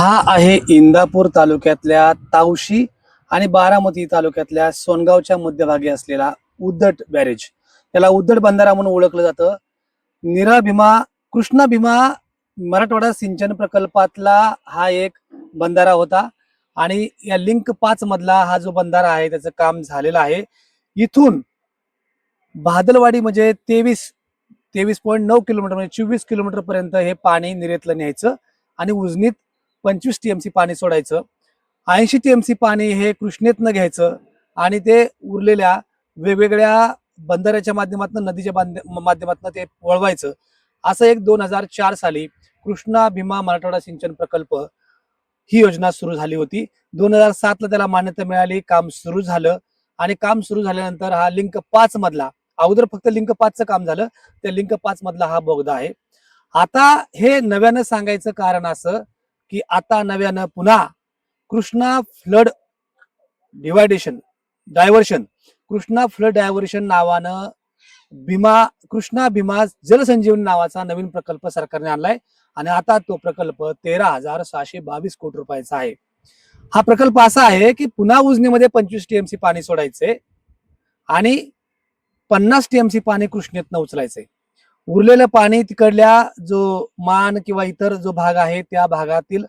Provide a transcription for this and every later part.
हा आहे इंदापूर तालुक्यातल्या तावशी आणि बारामती तालुक्यातल्या सोनगावच्या मध्यभागी असलेला उद्धट बॅरेज. याला उद्धट बंधारा म्हणून ओळखलं जातं. नीरा भीमा कृष्णा भीमा मराठवाडा सिंचन प्रकल्पातला हा एक बंधारा होता आणि या लिंक 5 मधला हा जो बंधारा आहे त्याचं काम झालेलं आहे. इथून भादलवाडी म्हणजे 23.9 किलोमीटर म्हणजे 24 किलोमीटर पर्यंत हे पाणी निरेतलं न्यायचं आणि उजनीत 25 टीएमसी पाणी सोडायचं. 80 टीएमसी पाणी हे कृष्णेतनं घ्यायचं आणि ते उरलेल्या वेगवेगळ्या बंधाऱ्याच्या माध्यमातून नदीच्या माध्यमातून ते वळवायचं. असं एक 2004 साली कृष्णा भीमा मराठवाडा सिंचन प्रकल्प ही योजना सुरू झाली होती. 2007 ला त्याला मान्यता मिळाली, काम सुरू झालं आणि काम सुरू झाल्यानंतर हा लिंक 5 मधला, अगोदर फक्त लिंक 5 चं काम झालं, त्या लिंक 5 मधला हा बोगदा आहे. आता हे नव्यानं सांगायचं कारण असं की आता नव्यानं पुन्हा Krishna flood diversion Krishna flood diversion नावानं कृष्णा भीमा जलसंजीवनी नावाचा नवीन प्रकल्प सरकारने आणलाय आणि आता तो प्रकल्प 13,622 कोटी रुपयाचा आहे. हा प्रकल्प असा आहे की पुन्हा उजनीमध्ये 25 टीएमसी पाणी सोडायचंय आणि 50 टीएमसी पाणी कृष्णेतनं उचलायचंय. उरलेलं पाणी तिकडल्या जो मान किंवा इतर जो भाग आहे त्या भागातील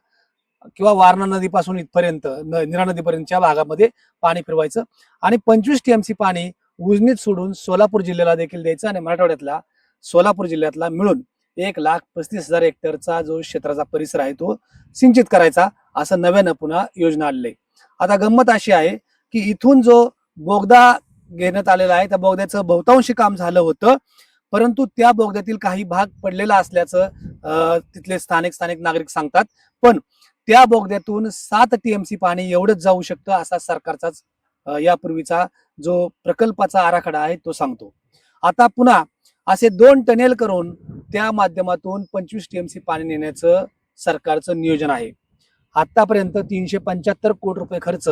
किंवा वारणा नदीपासून इथपर्यंत नीरा नदीपर्यंतच्या भागामध्ये पाणी फिरवायचं आणि 25 टीएमसी पाणी उजनीत सोडून सोलापूर जिल्ह्याला देखील द्यायचं आणि मराठवाड्यातला सोलापूर जिल्ह्यातला मिळून 1,35,000 हेक्टरचा जो क्षेत्राचा परिसर आहे तो सिंचित करायचा, असं नव्यानं पुन्हा योजना आलेली आहे. आता गंमत अशी आहे की इथून जो बोगदा घेण्यात आलेला आहे त्या बोगद्याचं बहुतांशी काम झालं होतं, परंतु त्या बोगद्यातील काही भाग पडलेला असल्याचं तिथले स्थानिक नागरिक सांगतात. पण त्या बोगद्यातून 7 टीएमसी पाणी एवढंच जाऊ शकतं असा सरकारचाच यापूर्वीचा जो प्रकल्पाचा आराखडा आहे तो सांगतो. आता पुन्हा असे 2 टनेल करून त्या माध्यमातून 25 टीएमसी पाणी नेण्याचं सरकारचं नियोजन आहे. आतापर्यंत 375 कोटी रुपये खर्च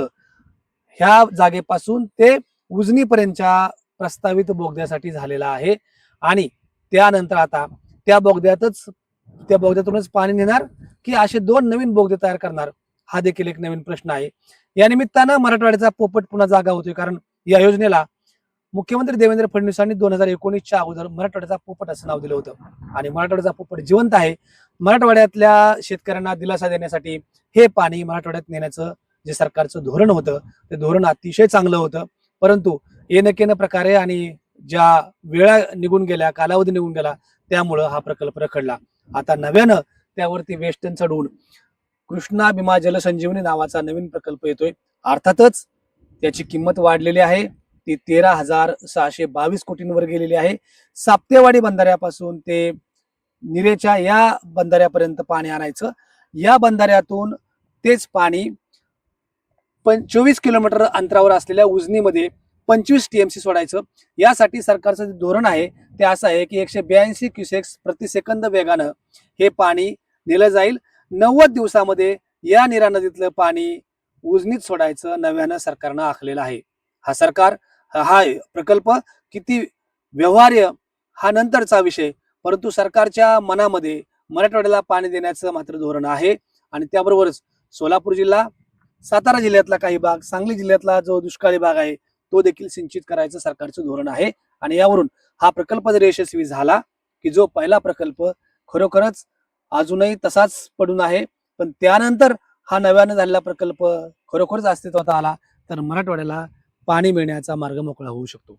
ह्या जागेपासून ते उजनीपर्यंतच्या प्रस्तावित बोगद्यासाठी झालेला आहे आणि त्यानंतर आता त्या बोगद्यातूनच पाणी नेणार की असे 2 नवीन बोगदे तयार करणार, हा देखील एक नवीन प्रश्न आहे. या निमित्तानं मराठवाड्याचा पोपट पुन्हा जागा होतोय, कारण या योजनेला मुख्यमंत्री देवेंद्र फडणवीसांनी 2019च्या अगोदर मराठवाड्याचा पोपट असं नाव दिलं होतं आणि मराठवाड्याचा पोपट जिवंत आहे. मराठवाड्यातल्या शेतकऱ्यांना दिलासा देण्यासाठी हे पाणी मराठवाड्यात नेण्याचं जे सरकारचं धोरण होतं ते धोरण अतिशय चांगलं होतं, परंतु येणकेन प्रकारे आणि ज्या वेळा निघून गेल्या, कालावधी निघून गेला, त्यामुळं हा प्रकल्प रखडला. आता नव्यानं त्यावरती वेस्टर्न चढवून कृष्णा भीमा जलसंजीवनी नावाचा नवीन प्रकल्प येतोय. अर्थातच त्याची किंमत वाढलेली आहे, ती 13,622 कोटींवर गेलेली आहे. साप्तेवाडी बंधाऱ्यापासून ते निरेच्या या बंधाऱ्यापर्यंत पाणी आणायचं. या बंधाऱ्यातून तेच पाणी 24 किलोमीटर अंतरावर असलेल्या उजनीमध्ये 25 टीएमसी सोडायचं. यासाठी सरकारचं जे धोरण आहे ते असं आहे की 182 क्युसेक्स प्रति सेकंद वेगानं हे पाणी नेलं जाईल. 90 दिवसामध्ये या नीरा नदीतलं पाणी उजनीत सोडायचं नव्यानं सरकारनं आखलेलं आहे. हा प्रकल्प किती व्यवहार्य हा नंतरचा विषय, परंतु सरकारच्या मनामध्ये मराठवाड्याला पाणी देण्याचं मात्र धोरण आहे आणि त्याबरोबरच सोलापूर जिल्हा, सातारा जिल्ह्यातला काही भाग, सांगली जिल्ह्यातला जो दुष्काळी भाग आहे तो देखील सिंचित करायचं सरकारचं धोरण आहे. आणि यावरून हा प्रकल्प जर यशस्वी झाला की जो पहिला प्रकल्प खरोखरच अजूनही तसाच पडून आहे, पण त्यानंतर हा नव्यानं झालेला प्रकल्प खरोखरच अस्तित्वात आला तर मराठवाड्याला पाणी मिळण्याचा मार्ग मोकळा होऊ शकतो.